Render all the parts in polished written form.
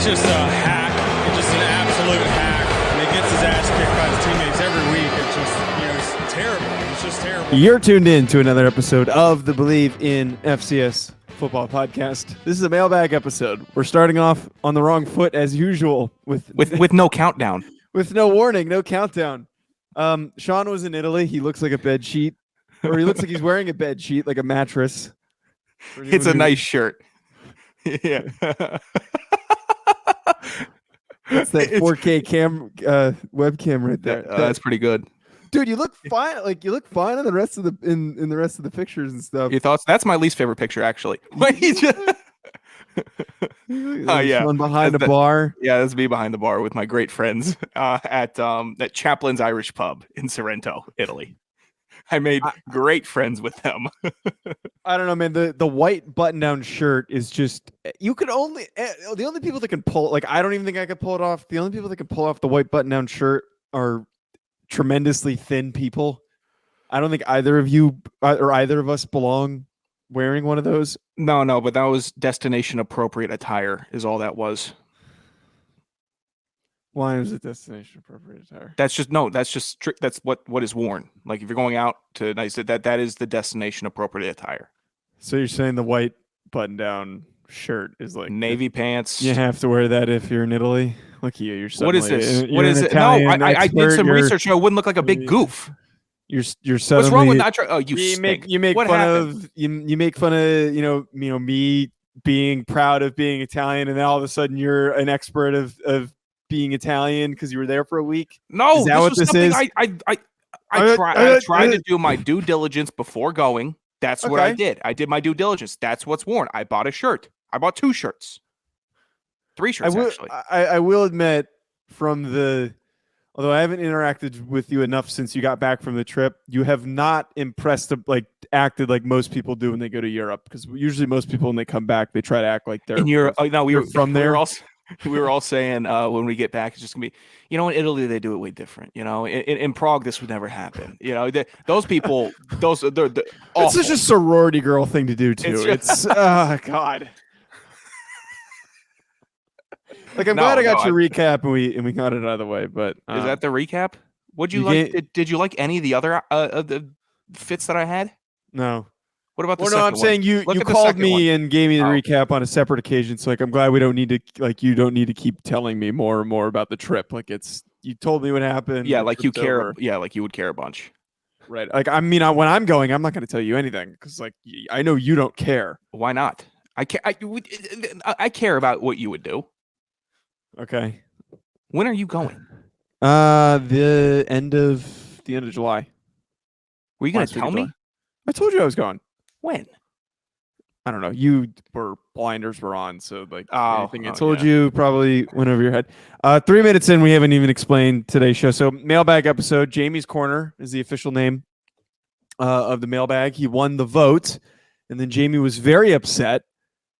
just a hack. He's just an absolute hack. And he gets his ass kicked by his teammates every week. It's just, it's terrible. It's just terrible. You're tuned in to another episode of the Believe in FCS Football podcast. This is a mailbag episode. We're starting off on the wrong foot as usual with no countdown. With no warning, no countdown. Sean was in Italy. He looks like a bed sheet, or he looks like he's wearing a bed sheet, like a mattress. It's a nice shirt. Yeah. That's that 4K webcam right there. That's pretty good. Dude, you look fine. Like you look fine in the rest of the in the rest of the pictures and stuff. Your thoughts? That's my least favorite picture, actually. Oh yeah, one behind the bar. Yeah, that's me behind the bar with my great friends at Chaplin's Irish Pub in Sorrento, Italy. I made great friends with them. I don't know, man. The white button-down shirt is just the only people that can pull, like, I don't even think I could pull it off. The only people that can pull off the white button-down shirt are tremendously thin people. I don't think either of you or either of us belong wearing one of those. No, but that was destination appropriate attire is all that was. Why is it destination appropriate attire? That's just strict. That's what is worn. Like if you're going out to nice, that is the destination appropriate attire. So you're saying the white button-down shirt is like navy pants. You have to wear that if you're in Italy. Look at you. You're what is this? What is it? No, I did some research. So I wouldn't look like a big goof. You're suddenly. What's wrong with not? Oh, you make fun of me being proud of being Italian, and then all of a sudden you're an expert of being Italian because you were there for a week. No, is that what this is? I tried to do my due diligence before going. That's what I did. I did my due diligence. That's what's worn. I bought a shirt. I bought 2 shirts. 3 shirts, actually. I will admit, although I haven't interacted with you enough since you got back from the trip, you have not acted like most people do when they go to Europe. Because usually most people, when they come back, they try to act like they're in Europe. We were from there. We were all saying when we get back, it's just gonna be, in Italy they do it way different. In Prague this would never happen. Those people, they're it's such a sorority girl thing to do too. It's oh god. Like I'm glad I got your recap and we got it out of the way. But is that the recap? Would you like? Did you like any of the other the fits that I had? No. What about the second one? I'm saying you called me and gave me the recap on a separate occasion. So I'm glad we don't need to you don't need to keep telling me more and more about the trip. Like you told me what happened. Yeah, like you care. Over. Yeah, like you would care a bunch. Right. Like when I'm going, I'm not going to tell you anything because I know you don't care. Why not? I care about what you would do. Okay. When are you going? The end of July. Were you going to tell me? I told you I was going. When? I don't know. Blinders were on, so anything I told yeah. you probably went over your head. 3 minutes in, we haven't even explained today's show. So mailbag episode, Jamie's Corner is the official name of the mailbag. He won the vote, and then Jamie was very upset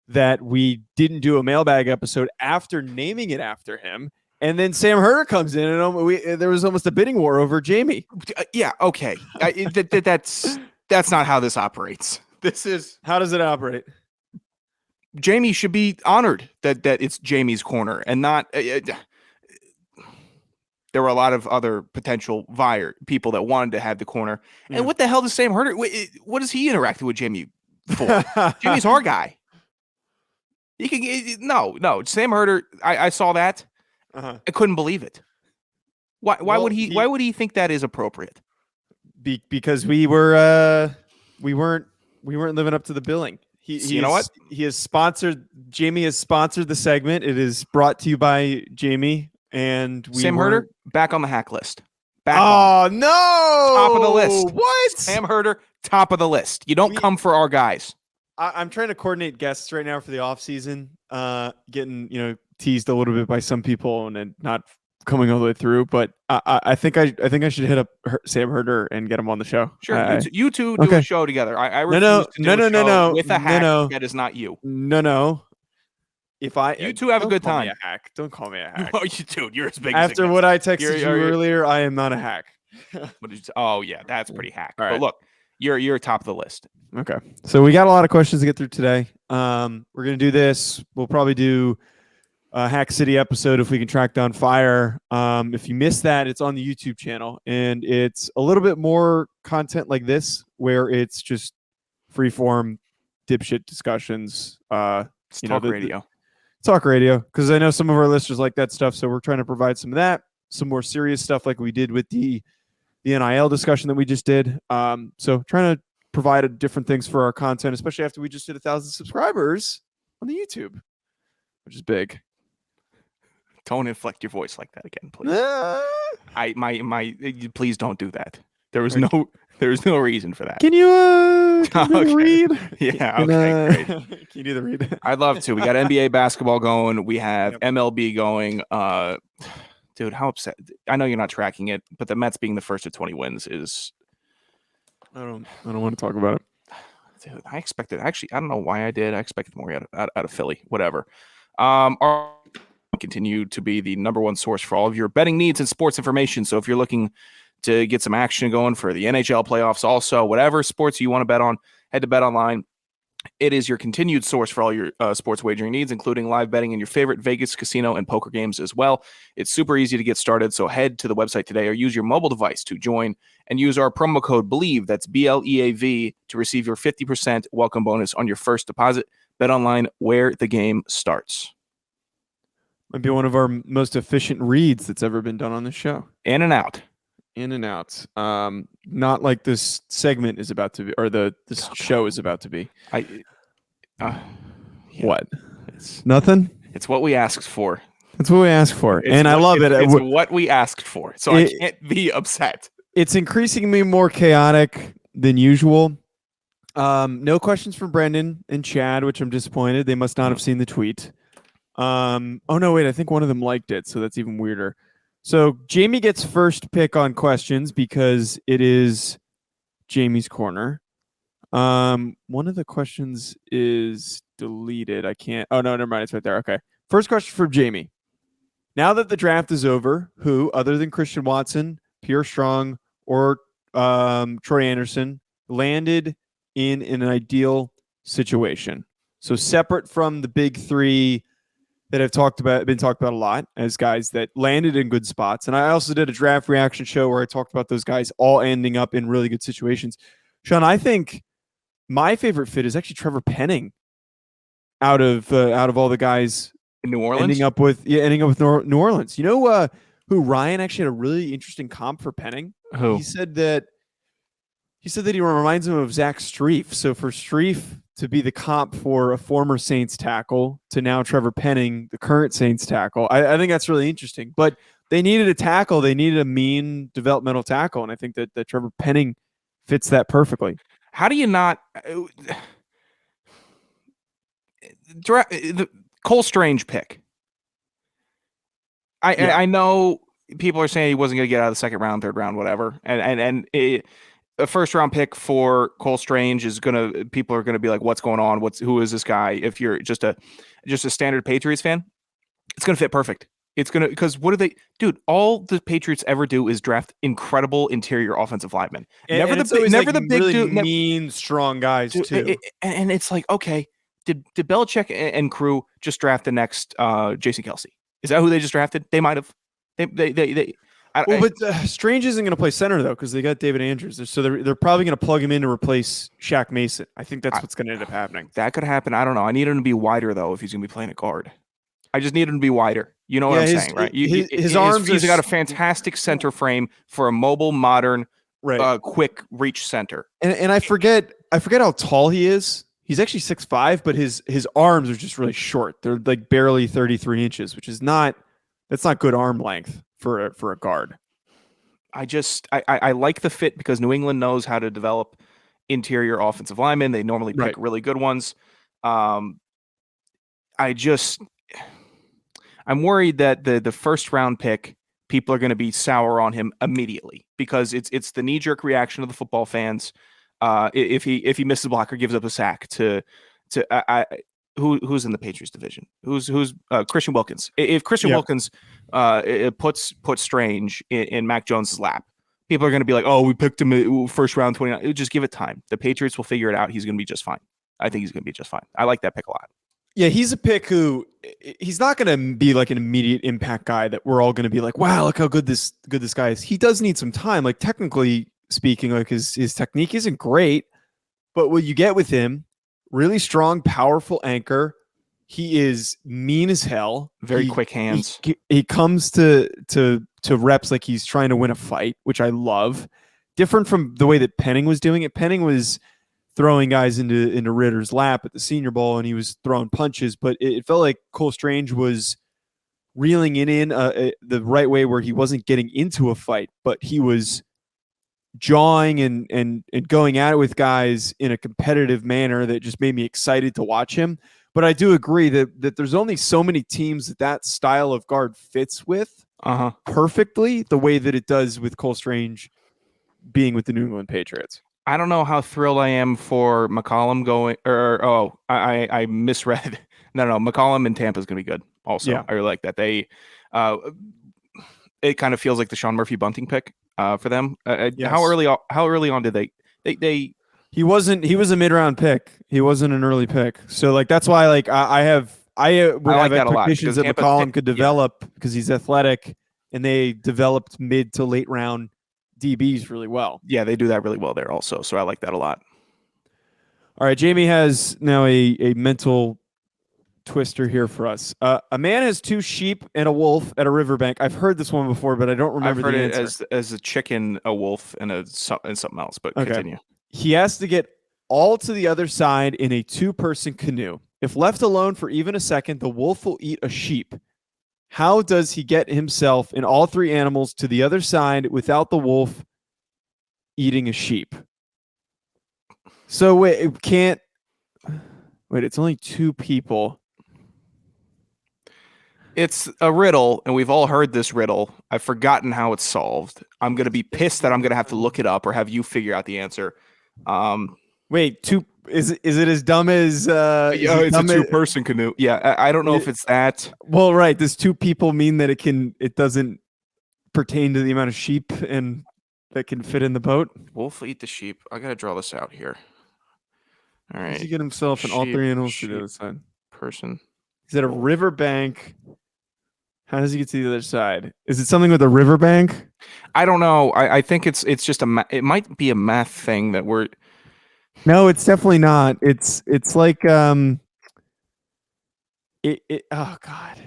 that we didn't do a mailbag episode after naming it after him. And then Sam Herder comes in, and there was almost a bidding war over Jamie. Yeah, okay. That's not how this operates. How does it operate? Jamie should be honored that it's Jamie's Corner and not. There were a lot of other potential people that wanted to have the corner. And what the hell does Sam Herder? What is he interacting with Jamie for? Jamie's our guy. He can no. Sam Herder. I saw that. I couldn't believe it. Why would he think that is appropriate? Because we weren't living up to the billing. You know what? Jamie has sponsored the segment. It is brought to you by Jamie and Sam Herder back on the hack list. No! Top of the list. What? Sam Herder, top of the list. You don't come for our guys. I'm trying to coordinate guests right now for the off season. Getting teased a little bit by some people and not coming all the way through, but I think I should hit up Sam Herder and get him on the show. Sure, you two do a show together. I refuse to do a show with a hack that is not you. No. You two have a good time. Me a hack. Don't call me a hack. Oh, dude, you're as big. After what I texted you earlier, I am not a hack. Oh yeah, that's pretty hack. All right. But look, you're top of the list. Okay, so we got a lot of questions to get through today. We're gonna do this. We'll probably do Hack City episode, if we can track down Fire. If you missed that, it's on the YouTube channel, and it's a little bit more content like this, where it's just freeform dipshit discussions. It's talk radio. Talk radio, because I know some of our listeners like that stuff, so we're trying to provide some of that, some more serious stuff like we did with the NIL discussion that we just did. So trying to provide different things for our content, especially after we just did 1,000 subscribers on the YouTube, which is big. Don't inflect your voice like that again, please. Please don't do that. There was no reason for that. Can you read? Yeah, okay, great. Can you do the read? I'd love to. We got NBA basketball going. We have MLB going. Dude, how upset. I know you're not tracking it, but the Mets being the first to 20 wins is. I don't want to talk about it. Dude, I expected. Actually, I don't know why I did. I expected more out of Philly. Whatever. Continue to be the number one source for all of your betting needs and sports information. So if you're looking to get some action going for the NHL playoffs, also whatever sports you want to bet on, head to Bet Online. It is your continued source for all your sports wagering needs, including live betting in your favorite Vegas, casino, and poker games as well. It's super easy to get started, so head to the website today or use your mobile device to join and use our promo code BELIEVE, that's BLEAV, to receive your 50% welcome bonus on your first deposit. Bet Online, where the game starts. Might be one of our most efficient reads that's ever been done on this show. In and out. In and out. Not like this segment is about to be, or this show is about to be. What? It's nothing. It's what we asked for. That's what we asked for, and I love it. It's what we asked for, so I can't be upset. It's increasingly more chaotic than usual. No questions from Brendan and Chad, which I'm disappointed. They must not have seen the tweet. Oh no, wait, I think one of them liked it, so that's even weirder. So Jamie gets first pick on questions because it is Jamie's corner. One of the questions is deleted. I can't. Oh no, never mind. It's right there. Okay. First question from Jamie. Now that the draft is over, who other than Christian Watson, Pierre Strong, or Troy Anderson landed in an ideal situation? So separate from the big three that have been talked about a lot as guys that landed in good spots. And I also did a draft reaction show where I talked about those guys all ending up in really good situations. Sean, I think my favorite fit is actually Trevor Penning out of all the guys in New Orleans, ending up with New Orleans. You know who Ryan actually had a really interesting comp for Penning? Who? He said that he reminds him of Zach Strief. So for Strief to be the comp for a former Saints tackle to now Trevor Penning, the current Saints tackle, I think that's really interesting. But they needed a tackle. They needed a mean developmental tackle. And I think that Trevor Penning fits that perfectly. How do you not the Cole Strange pick? I know people are saying he wasn't going to get out of the second round, third round, whatever. And a first round pick for Cole Strange people are gonna be like, what's going on? Who is this guy? If you're just a standard Patriots fan, it's gonna fit perfect. It's gonna, because what do they, dude? All the Patriots ever do is draft incredible interior offensive linemen. Never the big really dude, mean, strong guys too. And it's like, okay, did Belichick and crew just draft the next Jason Kelsey? Is that who they just drafted? They might have. But Strange isn't going to play center though, because they got David Andrews. So they're probably going to plug him in to replace Shaq Mason. I think that's what's going to end up happening. That could happen. I don't know. I need him to be wider though if he's going to be playing a guard. I just need him to be wider. You know what I'm saying, right? His arms. He's got a fantastic center frame for a mobile, modern, quick reach center. And I forget how tall he is. He's actually 6'5", but his arms are just really short. They're like barely 33 inches, which is that's not good arm length for a guard. I like the fit because New England knows how to develop interior offensive linemen. They normally pick really good ones. I'm worried that the first round pick, people are going to be sour on him immediately because it's the knee jerk reaction of the football fans. If he misses a block or gives up a sack who's in the Patriots division? Who's Christian Wilkins? If Christian Wilkins puts Strange in Mac Jones's lap, people are going to be like, "Oh, we picked him first round 29." Just give it time. The Patriots will figure it out. He's going to be just fine. I think he's going to be just fine. I like that pick a lot. Yeah, he's a pick who he's not going to be like an immediate impact guy that we're all going to be like, wow, look how good this guy is. He does need some time. Like technically speaking, like his technique isn't great, but what you get with him, really strong, powerful anchor. He is mean as hell. Very quick hands. He comes to reps like he's trying to win a fight, which I love. Different from the way that Penning was doing it. Penning was throwing guys into Ritter's lap at the Senior Bowl, and he was throwing punches, but it felt like Cole Strange was reeling it in the right way where he wasn't getting into a fight, but he was jawing and going at it with guys in a competitive manner that just made me excited to watch him. But I do agree that there's only so many teams that style of guard fits with perfectly the way that it does with Cole Strange being with the New England Patriots. I don't know how thrilled I am for McCollum going, I misread. No, McCollum in Tampa is going to be good. Also, yeah. I really like that. They, it kind of feels like the Sean Murphy Bunting pick for them. Yes. How early on did they? He was a mid-round pick. He wasn't an early pick. So like that's why like I would have expectations that McCollum could develop because he's athletic, and they developed mid to late round DBs really well. Yeah, they do that really well there also. So I like that a lot. All right, Jamie has now a mental twister here for us. A man has 2 sheep and a wolf at a riverbank. I've heard this one before, but I don't remember the answer. I've heard it as a chicken, a wolf, and something else, but okay. Continue. He has to get all to the other side in a 2-person canoe. If left alone for even a second, the wolf will eat a sheep. How does he get himself and all 3 animals to the other side without the wolf eating a sheep? So wait, it's only 2 people. It's a riddle, and we've all heard this riddle. I've forgotten how it's solved. I'm going to be pissed that I'm going to have to look it up or have you figure out the answer. Wait, 2 is it as dumb as it's a 2-person canoe. Yeah, I don't know if it's that. Well, right. Does 2 people mean that it doesn't pertain to the amount of sheep and that can fit in the boat? Wolf eat the sheep. I got to draw this out here. All right. Does he get himself and all 3 animals to the other side? Person. He's at a riverbank. How does he get to the other side? Is it something with a riverbank? I don't know. I think it's just it might be a math thing that we're. No, it's definitely not. It's like oh God.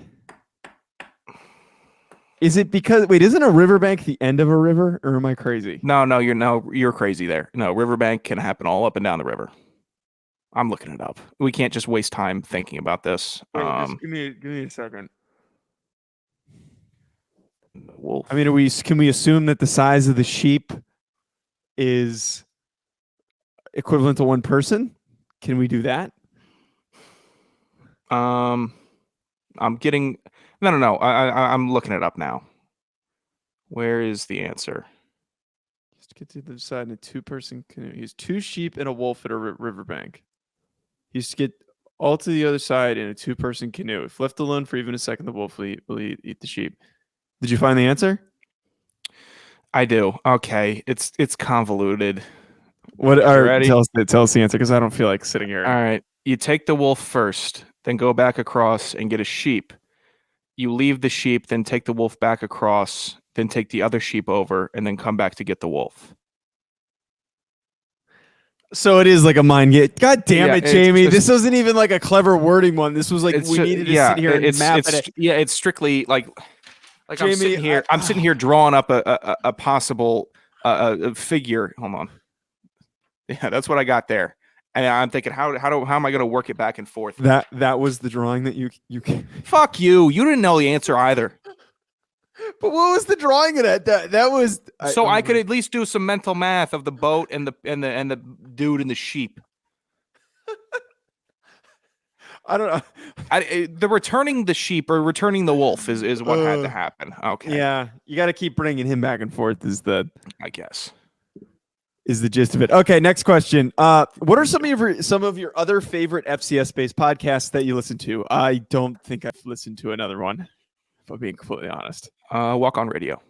Is it because isn't a riverbank the end of a river, or am I crazy? No, you're crazy there. No, riverbank can happen all up and down the river. I'm looking it up. We can't just waste time thinking about this. Just give me a second. Wolf. I mean, can we assume that the size of the sheep is equivalent to 1 person? Can we do that? I'm getting no. I'm looking it up now. Where is the answer? Just get to the side in a 2-person canoe. He's 2 sheep and a wolf at a riverbank. He's to get all to the other side in a 2-person canoe. If left alone for even a second, the wolf will eat the sheep. Did you find the answer? I do. Okay, it's convoluted. What are ready? Tell us the answer, because I don't feel like sitting here. All right, you take the wolf first, then go back across and get a sheep. You leave the sheep, then take the wolf back across, then take the other sheep over, and then come back to get the wolf. So it is like a mind game. God damn it, Jamie! This wasn't even like a clever wording one. This was like we needed to sit here and map it. Yeah, it's strictly like Jamie, I'm sitting here drawing up a possible figure. Hold on. Yeah, that's what I got there. And I'm thinking, how am I going to work it back and forth? That was the drawing that you Fuck you. You didn't know the answer either. But what was the drawing of that? That was so I could at least do some mental math of the boat and the dude and the sheep. I don't know. The returning the sheep or returning the wolf is what had to happen. Okay. Yeah, you got to keep bringing him back and forth. I guess is the gist of it. Okay, next question. What are some of your other favorite FCS based podcasts that you listen to? I don't think I've listened to another one, if I'm being completely honest. Walk On Radio.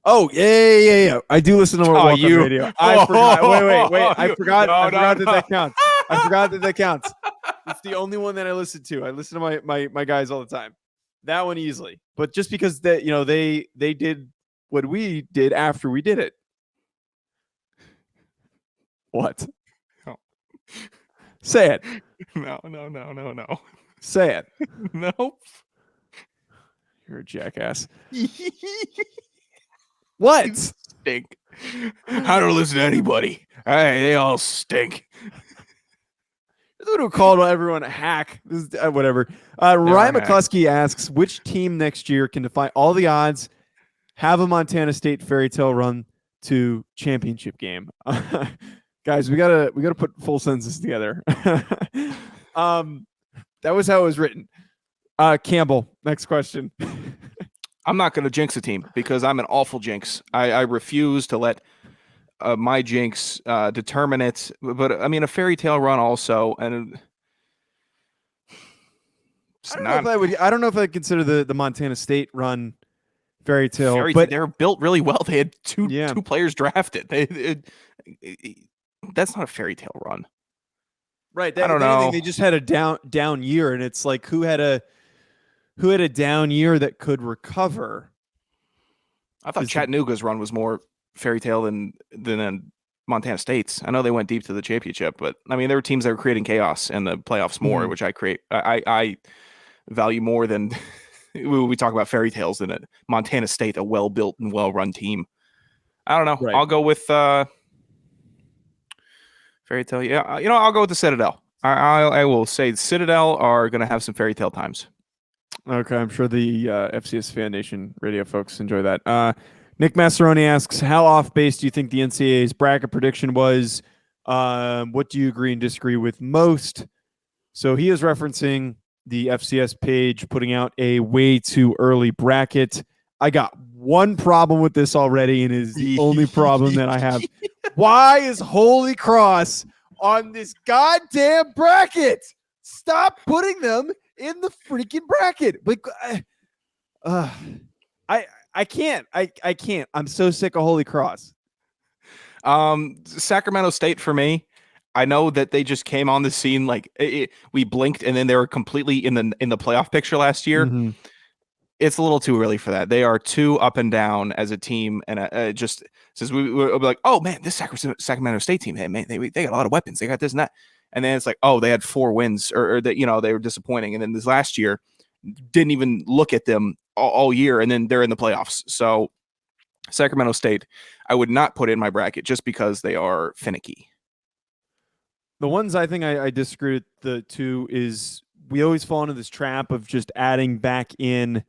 Oh yeah. I do listen to Walk On Radio. I forgot. Wait. I forgot that counts. I forgot that counts. It's the only one that I listen to. I listen to my guys all the time. That one easily. But just because they did what we did after we did it. What? Oh. Say it. No. Say it. Nope. You're a jackass. What? You stink. I don't listen to anybody. They all stink. This is who called everyone a hack. This is, whatever. Ryan McCluskey asks, which team next year can defy all the odds, have a Montana State fairy tale run to championship game? Guys, we gotta put full sentences together. That was how it was written. Campbell, next question. I'm not going to jinx a team because I'm an awful jinx. I refuse to let my jinx determine it. But I mean, a fairy tale run also, and I don't know if I'd consider the Montana State run fairy tale, but they're built really well. They had two players drafted. That's not a fairy tale run, right? I don't know. They just had a down year, and it's like who had a down year that could recover. I thought Chattanooga's run was more fairy tale than Montana State's. I know they went deep to the championship, but I mean there were teams that were creating chaos in the playoffs more, which I value more than we talk about fairy tales than it. Montana State, a well-built and well-run team. I don't know. Right. I'll go with fairy tale. Yeah, I'll go with the Citadel. I will say the Citadel are going to have some fairy tale times. Okay, I'm sure the FCS Fan Nation radio folks enjoy that. Nick Massaroni asks, how off base do you think the NCAA's bracket prediction was? What do you agree and disagree with most? So he is referencing the FCS page putting out a way too early bracket. I got one problem with this already, and it is the only problem that I have. Why is Holy Cross on this goddamn bracket? Stop putting them in the freaking bracket. Like, I can't. I can't. I'm so sick of Holy Cross. Sacramento State for me. I know that they just came on the scene like we blinked and then they were completely in the playoff picture last year. Mm-hmm. It's a little too early for that. They are too up and down as a team, and just says we'll be like, oh man, this Sacramento State team, hey man, they got a lot of weapons. They got this and that, and then it's like, oh, they had 4 wins, or that they were disappointing, and then this last year didn't even look at them all year, and then they're in the playoffs. So Sacramento State, I would not put in my bracket just because they are finicky. The ones I think I disagree with the two is we always fall into this trap of just adding back in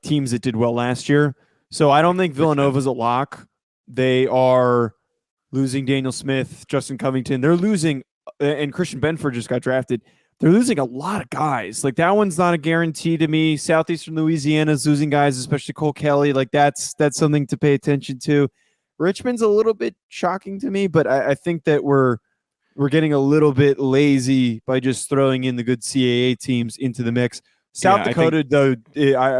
teams that did well last year. So I don't think Villanova's a lock. They are losing Daniel Smith, Justin Covington. They're losing, and Christian Benford just got drafted. They're losing a lot of guys. Like that one's not a guarantee to me. Southeastern Louisiana's losing guys, especially Cole Kelly. Like that's something to pay attention to. Richmond's a little bit shocking to me, but I think that we're getting a little bit lazy by just throwing in the good CAA teams into the mix. South Dakota, though,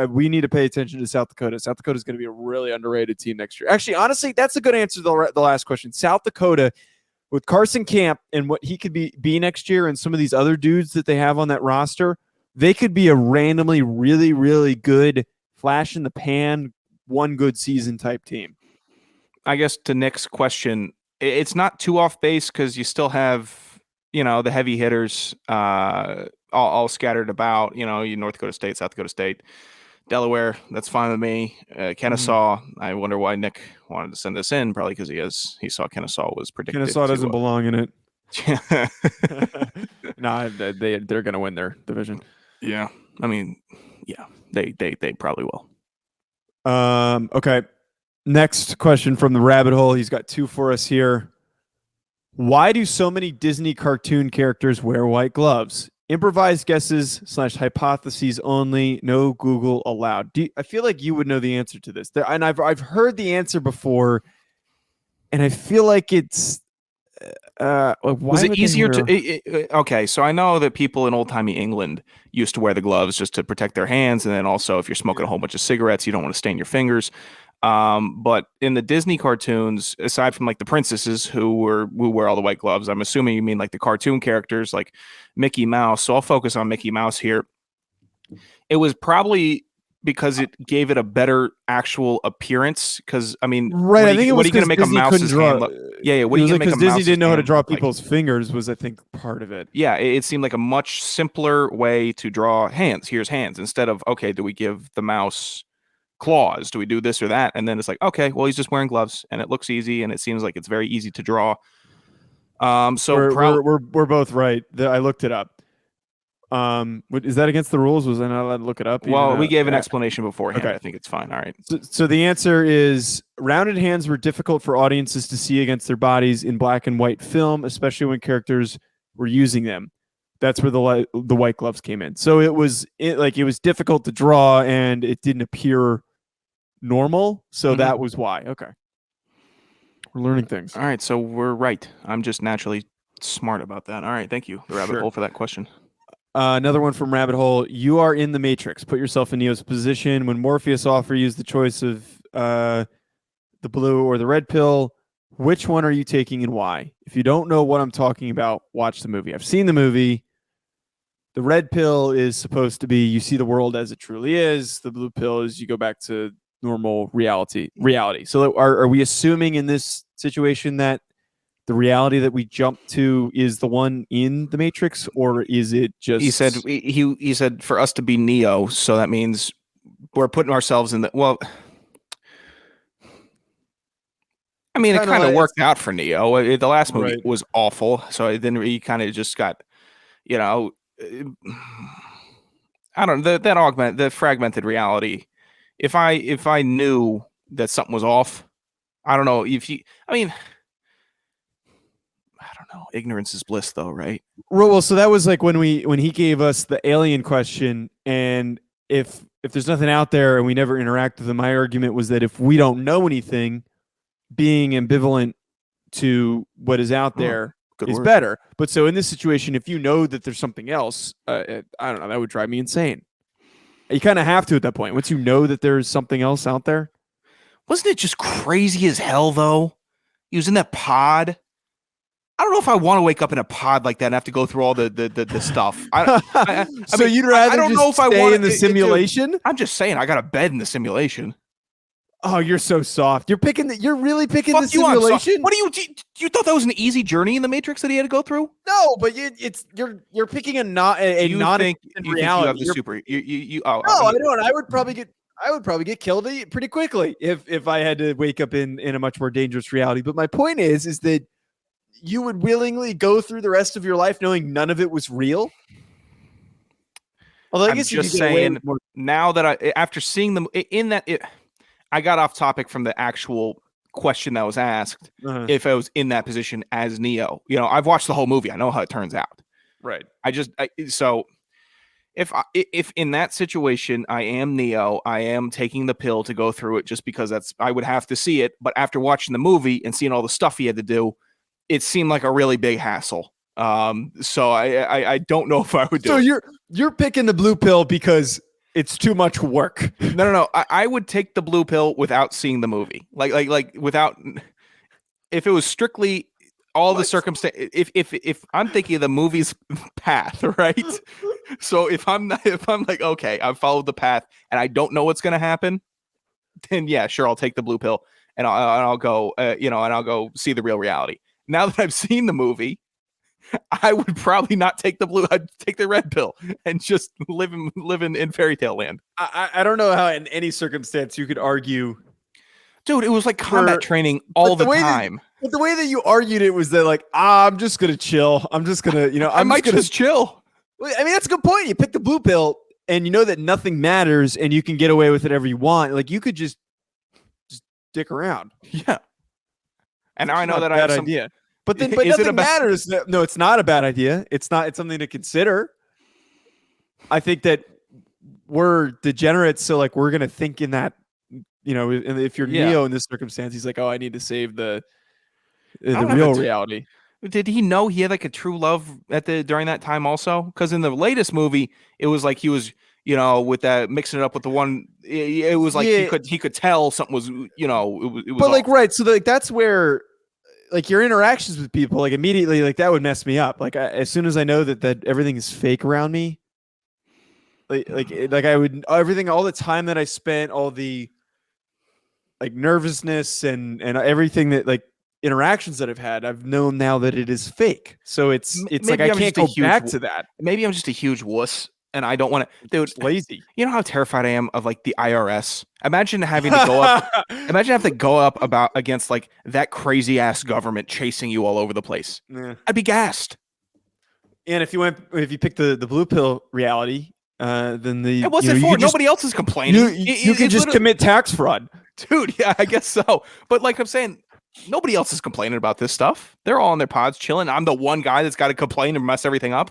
we need to pay attention to South Dakota. South Dakota is going to be a really underrated team next year. Actually, honestly, that's a good answer to the last question. South Dakota, with Carson Camp and what he could be next year and some of these other dudes that they have on that roster, they could be a randomly really, really good flash in the pan, one good season type team. I guess to Nick's question, it's not too off base because you still have, the heavy hitters all scattered about, North Dakota State, South Dakota State, Delaware. That's fine with me. Kennesaw. I wonder why Nick wanted to send this in. Probably because he saw Kennesaw was predicted. Kennesaw doesn't belong in it. No, they're going to win their division. Yeah. I mean, yeah, they probably will. Okay. Next question from the rabbit hole. He's got 2 for us here. Why do so many Disney cartoon characters wear white gloves? Improvised guesses / hypotheses only. No Google allowed. I feel like you would know the answer to this. And I've heard the answer before, and I feel like it's. Was it easier to? Okay, so I know that people in old-timey England used to wear the gloves just to protect their hands, and then also if you're smoking a whole bunch of cigarettes, you don't want to stain your fingers. But in the Disney cartoons, aside from like the princesses who wear all the white gloves, I'm assuming you mean like the cartoon characters like Mickey Mouse. So I'll focus on Mickey Mouse here. It was probably because it gave it a better actual appearance. Because I mean, Right. I think it was what are you going to make Disney a couldn't mouse's draw. hand look? Yeah. What It are was you like going to because make a Disney didn't know how to hand draw look like? people's fingers. Was I think part of it. Yeah, it seemed like a much simpler way to draw hands. Here's hands instead of okay. Do we give the mouse claws? Do we do this or that? And then it's like okay, well he's just wearing gloves and it looks easy and it seems like it's very easy to draw. So we're both right. I looked it up. Is that against the rules? Was I not allowed to look it up? Well, we gave an explanation beforehand. Okay. I think it's fine. All right. So the answer is rounded hands were difficult for audiences to see against their bodies in black and white film, especially when characters were using them. That's where the white gloves came in. So it was difficult to draw and it didn't appear normal. So that was why. Okay. We're learning things. All right. So we're right. I'm just naturally smart about that. All right. Thank you, the rabbit hole, for that question. Another one from Rabbit Hole. You are in the Matrix. Put yourself in Neo's position. When Morpheus offers you the choice of the blue or the red pill, which one are you taking and why? If you don't know what I'm talking about, watch the movie. I've seen the movie. The red pill is supposed to be you see the world as it truly is. The blue pill is you go back to normal reality. So are we assuming in this situation that the reality that we jump to is the one in the Matrix, or is it just? He said for us to be Neo, so that means we're putting ourselves in the. Well, I mean, it kind of worked out for Neo. The last movie was awful, so then he kind of just got, I don't know the fragmented reality. If I knew that something was off, I don't know I don't know. Ignorance is bliss, though, right? Well, so that was like when he gave us the alien question, and if there's nothing out there and we never interact with them, my argument was that if we don't know anything, being ambivalent to what is out there is better. But so in this situation, if you know that there's something else, I don't know, that would drive me insane. You kind of have to at that point. Once you know that there's something else out there. Wasn't it just crazy as hell, though? He was in that pod. I don't know if I want to wake up in a pod like that and have to go through all the stuff. You'd rather I don't know if I stay want in the simulation? I'm just saying, I got a bed in the simulation. Oh, you're so soft. You're really picking the simulation? What do you thought that was an easy journey in the Matrix that he had to go through? No, but you're picking a not reality. You have the super. I don't. I would probably get killed pretty quickly if I had to wake up in a much more dangerous reality. But my point is that you would willingly go through the rest of your life knowing none of it was real. Although I guess just saying now that after seeing them in that I got off topic from the actual question that was asked. If I was in that position as Neo, I've watched the whole movie. I know how it turns out. Right. So if in that situation I am Neo, I am taking the pill to go through it just because I would have to see it. But after watching the movie and seeing all the stuff he had to do, it seemed like a really big hassle. So I don't know if I would do it. So you're picking the blue pill because it's too much work. No. I would take the blue pill without seeing the movie. Like without, if it was strictly all the circumstance, if I'm thinking of the movie's path, right? So if I'm like, okay, I've followed the path and I don't know what's going to happen, then yeah, sure. I'll take the blue pill and I'll go, and I'll go see the real reality. Now that I've seen the movie, I would probably not take the blue. I'd take the red pill and just live in fairy tale land. I don't know how in any circumstance you could argue. Dude, it was like combat training all the time. But the way that you argued it was that like, I'm just going to chill. I'm just going to, I might just chill. I mean, that's a good point. You pick the blue pill and you know that nothing matters and you can get away with it ever you want. Like you could just dick around. Yeah. And now I know that I have some idea. But nothing matters. No, it's not a bad idea. It's something to consider. I think that we're degenerates, so like we're gonna think in that, if you're Neo in this circumstance, he's like, oh, I need to save the real reality. Did he know he had like a true love during that time also? Because in the latest movie, it was like he was with that mixing it up with the one. It was like he could tell something was, it was. But like, off. right. So like, that's where like your interactions with people, like immediately, like that would mess me up. Like as soon as I know that everything is fake around me, like I would, everything, all the time that I spent, all the like nervousness and everything that like interactions that I've had, I've known now that it is fake. So it's like I can't go back to that. Maybe I'm just a huge wuss and I don't want to. Dude, It's lazy. You know how terrified I am of like the IRS. Imagine having to go up. Imagine having to go up against like that crazy ass government chasing you all over the place. Yeah. I'd be gassed. And if you pick the blue pill reality, then it wasn't for nobody else is complaining. You can just commit tax fraud, dude. Yeah, I guess so. But like I'm saying, nobody else is complaining about this stuff. They're all in their pods chilling. I'm the one guy that's got to complain and mess everything up.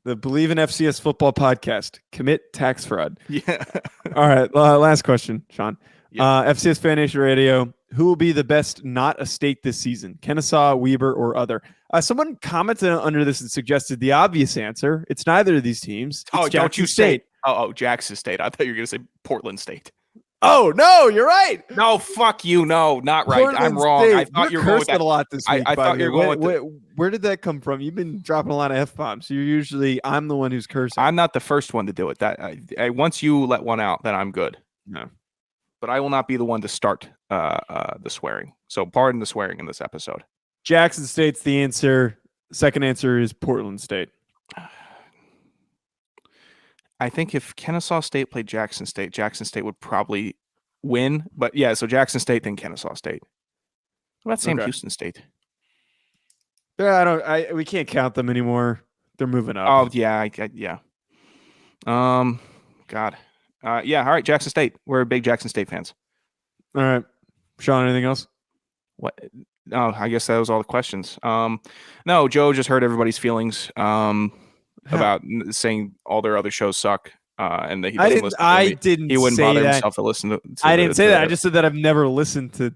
The Believe in FCS Football podcast. Commit tax fraud. Yeah. All right. Last question, Sean. Yep. FCS Fan Nation Radio. Who will be the best not a state this season? Kennesaw, Weber, or other? Someone commented under this and suggested the obvious answer. It's neither of these teams. It's don't you State. Oh, Jackson State. I thought you were going to say Portland State. Oh, no, you're right. No, fuck you. No, not right. Portland I'm wrong. State. I thought you were going with that. A lot this week. I thought you were going with where did that come from? You've been dropping a lot of F-bombs. You're usually, I'm the one who's cursing. I'm not the first one to do it. Once you let one out, then I'm good. No. But I will not be the one to start the swearing. So pardon the swearing in this episode. Jackson State's the answer. Second answer is Portland State. I think if Kennesaw State played Jackson State would probably win. But yeah, so Jackson State, then Kennesaw State. What about Sam Houston State? Yeah, we can't count them anymore. They're moving up. Oh yeah, yeah. God. Yeah, all right, Jackson State. We're big Jackson State fans. All right. Sean, anything else? What? No, I guess that was all the questions. No, Joe just hurt everybody's feelings about saying all their other shows suck. And that he doesn't listen to I me. didn't. He wouldn't say bother that. himself to listen to. I didn't say that. I just said that I've never listened to.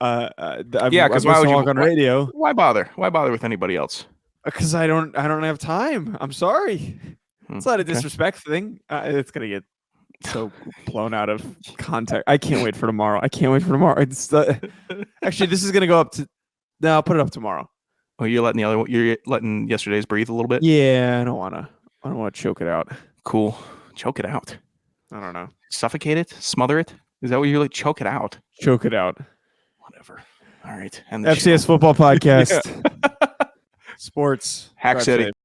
Yeah, because why would you walk on radio? Why bother? Why bother with anybody else? Because I don't have time. I'm sorry. It's not a disrespect thing. It's gonna get so blown out of context. I can't wait for tomorrow. It's actually this is gonna go up to. No, I'll put it up tomorrow. Oh, you're letting yesterday's breathe a little bit. Yeah, I don't want to choke it out. Cool. Choke it out. I don't know. Suffocate it? Smother it? Is that what you're like? Choke it out. Choke it out. Whatever. All right. And FCS Football Podcast. Sports. Hack City.